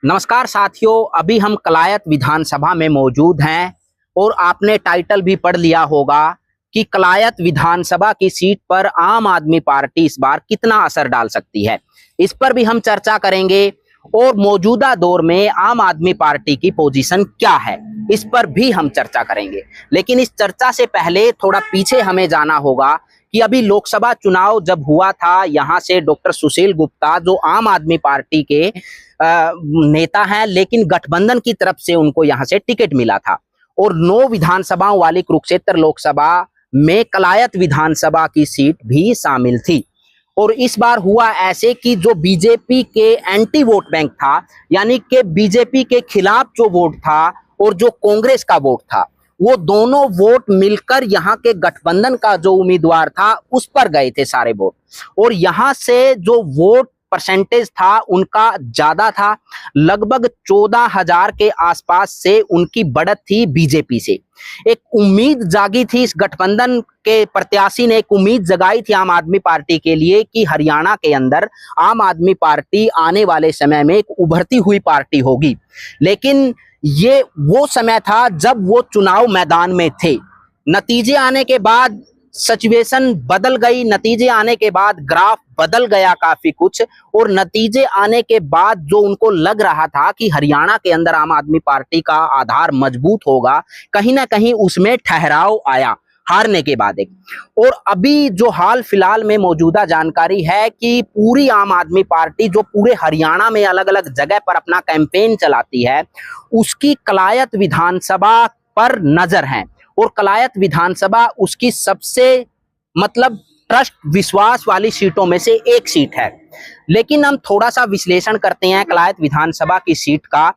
नमस्कार साथियों, अभी हम कलायत विधानसभा में मौजूद हैं और आपने टाइटल भी पढ़ लिया होगा कि कलायत विधानसभा की सीट पर आम आदमी पार्टी इस बार कितना असर डाल सकती है। इस पर भी हम चर्चा करेंगे और मौजूदा दौर में आम आदमी पार्टी की पोजीशन क्या है, इस पर भी हम चर्चा करेंगे। लेकिन इस चर्चा से पहले थोड़ा पीछे हमें जाना होगा कि अभी लोकसभा चुनाव जब हुआ था, यहाँ से डॉक्टर सुशील गुप्ता जो आम आदमी पार्टी के नेता हैं, लेकिन गठबंधन की तरफ से उनको यहाँ से टिकट मिला था और 9 विधानसभाओं वाली कुरुक्षेत्र लोकसभा में कलायत विधानसभा की सीट भी शामिल थी। और इस बार हुआ ऐसे कि जो बीजेपी के एंटी वोट बैंक था, यानी कि बीजेपी के खिलाफ जो वोट था और जो कांग्रेस का वोट था, वो दोनों वोट मिलकर यहाँ के गठबंधन का जो उम्मीदवार था उस पर गए थे सारे वोट। और यहाँ से जो वोट परसेंटेज था उनका ज्यादा था, लगभग 14,000 के आसपास से उनकी बढ़त थी बीजेपी से। एक उम्मीद जागी थी, इस गठबंधन के प्रत्याशी ने एक उम्मीद जगाई थी आम आदमी पार्टी के लिए कि हरियाणा के अंदर आम आदमी पार्टी आने वाले समय में एक उभरती हुई पार्टी होगी। लेकिन ये वो समय था जब वो चुनाव मैदान में थे। नतीजे आने के बाद सिचुएशन बदल गई, नतीजे आने के बाद ग्राफ बदल गया काफी कुछ, और नतीजे आने के बाद जो उनको लग रहा था कि हरियाणा के अंदर आम आदमी पार्टी का आधार मजबूत होगा, कहीं ना कहीं उसमें ठहराव आया हारने के बाद एक। और अभी जो हाल फिलहाल में मौजूदा जानकारी है कि पूरी आम आदमी पार्टी जो पूरे हरियाणा में अलग अलग जगह पर अपना कैंपेन चलाती है, उसकी कलायत विधानसभा पर नजर है। और कलायत विधानसभा उसकी सबसे ट्रस्ट विश्वास वाली सीटों में से एक सीट है। लेकिन हम थोड़ा सा विश्लेषण करते हैं कलायत विधानसभा की सीट का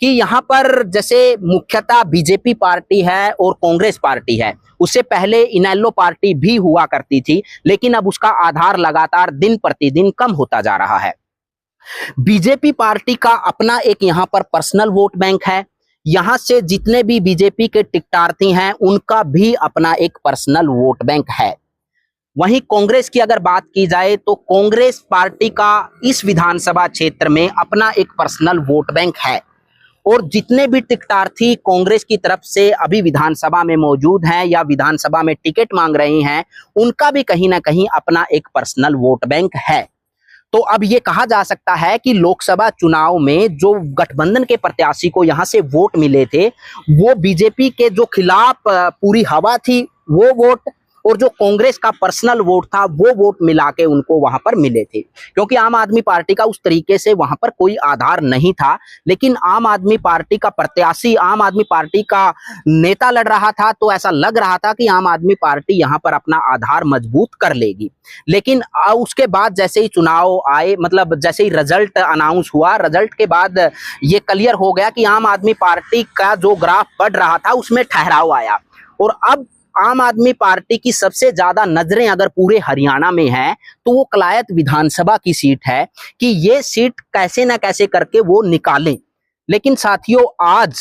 कि यहाँ पर जैसे मुख्यतः बीजेपी पार्टी है और कांग्रेस पार्टी है। उससे पहले इनेलो पार्टी भी हुआ करती थी, लेकिन अब उसका आधार लगातार दिन प्रतिदिन कम होता जा रहा है। बीजेपी पार्टी का अपना एक यहाँ पर पर्सनल वोट बैंक है। यहाँ से जितने भी बीजेपी के टिकटार्थी हैं उनका भी अपना एक पर्सनल वोट बैंक है। वहीं कांग्रेस की अगर बात की जाए तो कांग्रेस पार्टी का इस विधानसभा क्षेत्र में अपना एक पर्सनल वोट बैंक है। और जितने भी टिकटार्थी कांग्रेस की तरफ से अभी विधानसभा में मौजूद हैं या विधानसभा में टिकट मांग रहे हैं, उनका भी कहीं ना कहीं अपना एक पर्सनल वोट बैंक है। तो अब ये कहा जा सकता है कि लोकसभा चुनाव में जो गठबंधन के प्रत्याशी को यहाँ से वोट मिले थे, वो बीजेपी के जो खिलाफ पूरी हवा थी वो वोट, और जो कांग्रेस का पर्सनल वोट था वो वोट मिला के उनको वहां पर मिले थे। क्योंकि आम आदमी पार्टी का उस तरीके से वहां पर कोई आधार नहीं था, लेकिन आम आदमी पार्टी का प्रत्याशी, आम आदमी पार्टी का नेता लड़ रहा था, तो ऐसा लग रहा था कि आम आदमी पार्टी यहां पर अपना आधार मजबूत कर लेगी। लेकिन उसके बाद जैसे ही चुनाव आए, जैसे ही रिजल्ट अनाउंस हुआ, रिजल्ट के बाद ये क्लियर हो गया कि आम आदमी पार्टी का जो ग्राफ बढ़ रहा था उसमें ठहराव आया। और अब आम आदमी पार्टी की सबसे ज्यादा नजरें अगर पूरे हरियाणा में हैं तो वो कलायत विधानसभा की सीट है कि ये सीट कैसे ना कैसे करके वो निकालें। लेकिन साथियों, आज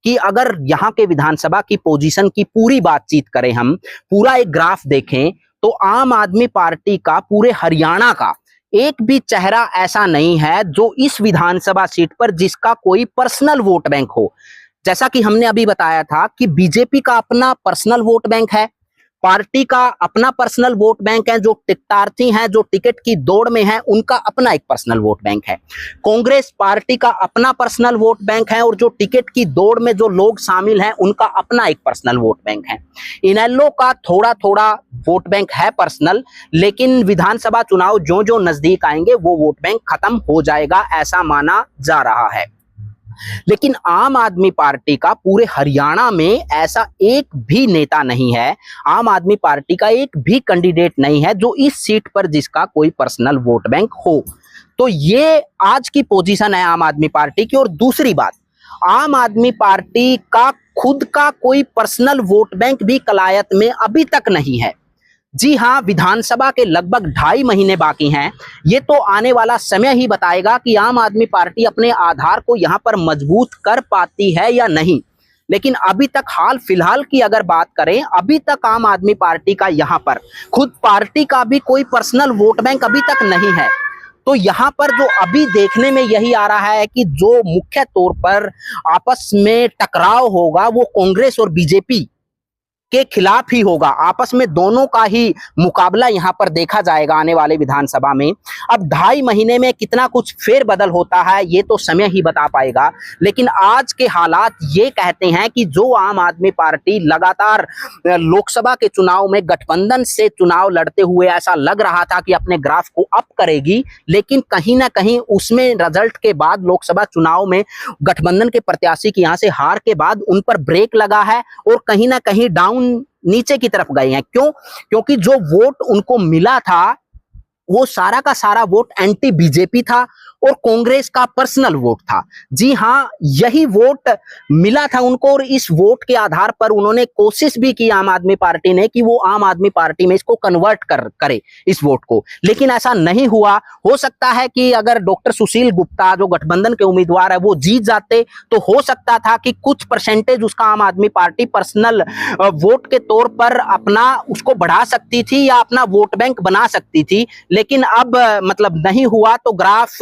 की अगर यहाँ के विधानसभा की पोजीशन की पूरी बातचीत करें, हम पूरा एक ग्राफ देखें, तो आम आदमी पार्टी का पूरे हरियाणा का एक भी चेहरा ऐसा नहीं है जो इस विधानसभा सीट पर जिसका कोई पर्सनल वोट बैंक हो। जैसा कि हमने अभी बताया था कि बीजेपी का अपना पर्सनल वोट बैंक है, पार्टी का अपना पर्सनल वोट बैंक है, जो टिकटार्थी हैं, जो टिकट की दौड़ में हैं, उनका अपना एक पर्सनल वोट बैंक है। कांग्रेस पार्टी का अपना पर्सनल वोट बैंक है और जो टिकट की दौड़ में जो लोग शामिल हैं उनका अपना एक पर्सनल वोट बैंक है। इनेलो का थोड़ा थोड़ा वोट बैंक है पर्सनल, लेकिन विधानसभा चुनाव जो जो नजदीक आएंगे वो वोट बैंक खत्म हो जाएगा, ऐसा माना जा रहा है। लेकिन आम आदमी पार्टी का पूरे हरियाणा में ऐसा एक भी नेता नहीं है, आम आदमी पार्टी का एक भी कैंडिडेट नहीं है जो इस सीट पर जिसका कोई पर्सनल वोट बैंक हो। तो ये आज की पोजीशन है आम आदमी पार्टी की। और दूसरी बात, आम आदमी पार्टी का खुद का कोई पर्सनल वोट बैंक भी कलायत में अभी तक नहीं है। जी हाँ, विधानसभा के लगभग 2.5 महीने बाकी हैं। ये तो आने वाला समय ही बताएगा कि आम आदमी पार्टी अपने आधार को यहाँ पर मजबूत कर पाती है या नहीं। लेकिन अभी तक हाल फिलहाल की अगर बात करें, अभी तक आम आदमी पार्टी का यहाँ पर खुद पार्टी का भी कोई पर्सनल वोट बैंक अभी तक नहीं है। तो यहाँ पर जो अभी देखने में यही आ रहा है कि जो मुख्य तौर पर आपस में टकराव होगा वो कांग्रेस और बीजेपी के खिलाफ ही होगा। आपस में दोनों का ही मुकाबला यहाँ पर देखा जाएगा आने वाले विधानसभा में। अब 2.5 महीने में कितना कुछ फेरबदल होता है ये तो समय ही बता पाएगा, लेकिन आज के हालात ये कहते हैं कि जो आम आदमी पार्टी लगातार लोकसभा के चुनाव में गठबंधन से चुनाव लड़ते हुए ऐसा लग रहा था कि अपने ग्राफ को अप करेगी, लेकिन कहीं ना कहीं उसमें रिजल्ट के बाद लोकसभा चुनाव में गठबंधन के प्रत्याशी की यहाँ से हार के बाद उन पर ब्रेक लगा है और कहीं ना कहीं डाउन नीचे की तरफ गए हैं। क्यों? क्योंकि जो वोट उनको मिला था वो सारा का सारा वोट एंटी बीजेपी था और कांग्रेस का पर्सनल वोट था। जी हां, यही वोट मिला था उनको और इस वोट के आधार पर उन्होंने कोशिश भी की आम आदमी पार्टी ने कि वो आम आदमी पार्टी में इसको कन्वर्ट करे इस वोट को, लेकिन ऐसा नहीं हुआ। हो सकता है कि अगर डॉक्टर सुशील गुप्ता जो गठबंधन के उम्मीदवार है वो जीत जाते तो हो सकता था कि कुछ परसेंटेज उसका आम आदमी पार्टी पर्सनल वोट के तौर पर अपना उसको बढ़ा सकती थी या अपना वोट बैंक बना सकती थी, लेकिन अब मतलब नहीं हुआ तो ग्राफ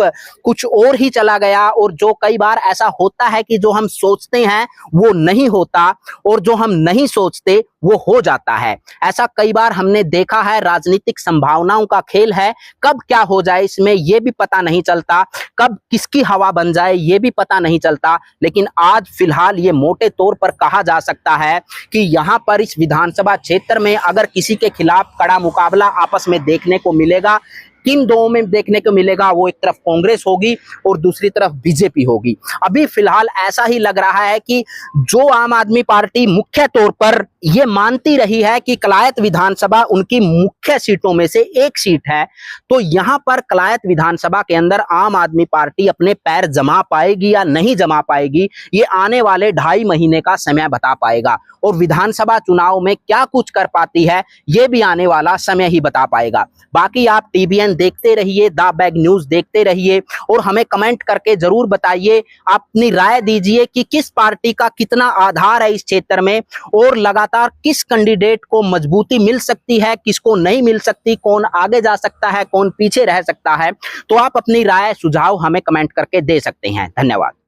कुछ और ही चला गया। और जो कई बार ऐसा होता है कि जो हम सोचते हैं वो नहीं होता और जो हम नहीं सोचते वो हो जाता है। ऐसा कई बार हमने देखा है। राजनीतिक संभावनाओं का खेल है, कब क्या हो जाए इसमें ये भी पता नहीं चलता, कब किसकी हवा बन जाए ये भी पता नहीं चलता। लेकिन आज फिलहाल ये मोटे तौर पर कहा जा सकता है कि यहाँ पर इस विधानसभा क्षेत्र में अगर किसी के खिलाफ कड़ा मुकाबला आपस में देखने को मिलेगा, किन दो में देखने को मिलेगा, वो एक तरफ कांग्रेस होगी और दूसरी तरफ बीजेपी होगी। अभी फिलहाल ऐसा ही लग रहा है कि जो आम आदमी पार्टी मुख्य तौर पर ये मानती रही है कि कलायत विधानसभा उनकी मुख्य सीटों में से एक सीट है, तो यहां पर कलायत विधानसभा के अंदर आम आदमी पार्टी अपने पैर जमा पाएगी या नहीं जमा पाएगी ये आने वाले 2.5 महीने का समय बता पाएगा। और विधानसभा चुनाव में क्या कुछ कर पाती है ये भी आने वाला समय ही बता पाएगा। बाकी आप TBN देखते रहिए, द बैग न्यूज देखते रहिए और हमें कमेंट करके जरूर बताइए, अपनी राय दीजिए कि किस पार्टी का कितना आधार है इस क्षेत्र में और लगातार किस कैंडिडेट को मजबूती मिल सकती है, किसको नहीं मिल सकती, कौन आगे जा सकता है, कौन पीछे रह सकता है। तो आप अपनी राय सुझाव हमें कमेंट करके दे सकते हैं। धन्यवाद।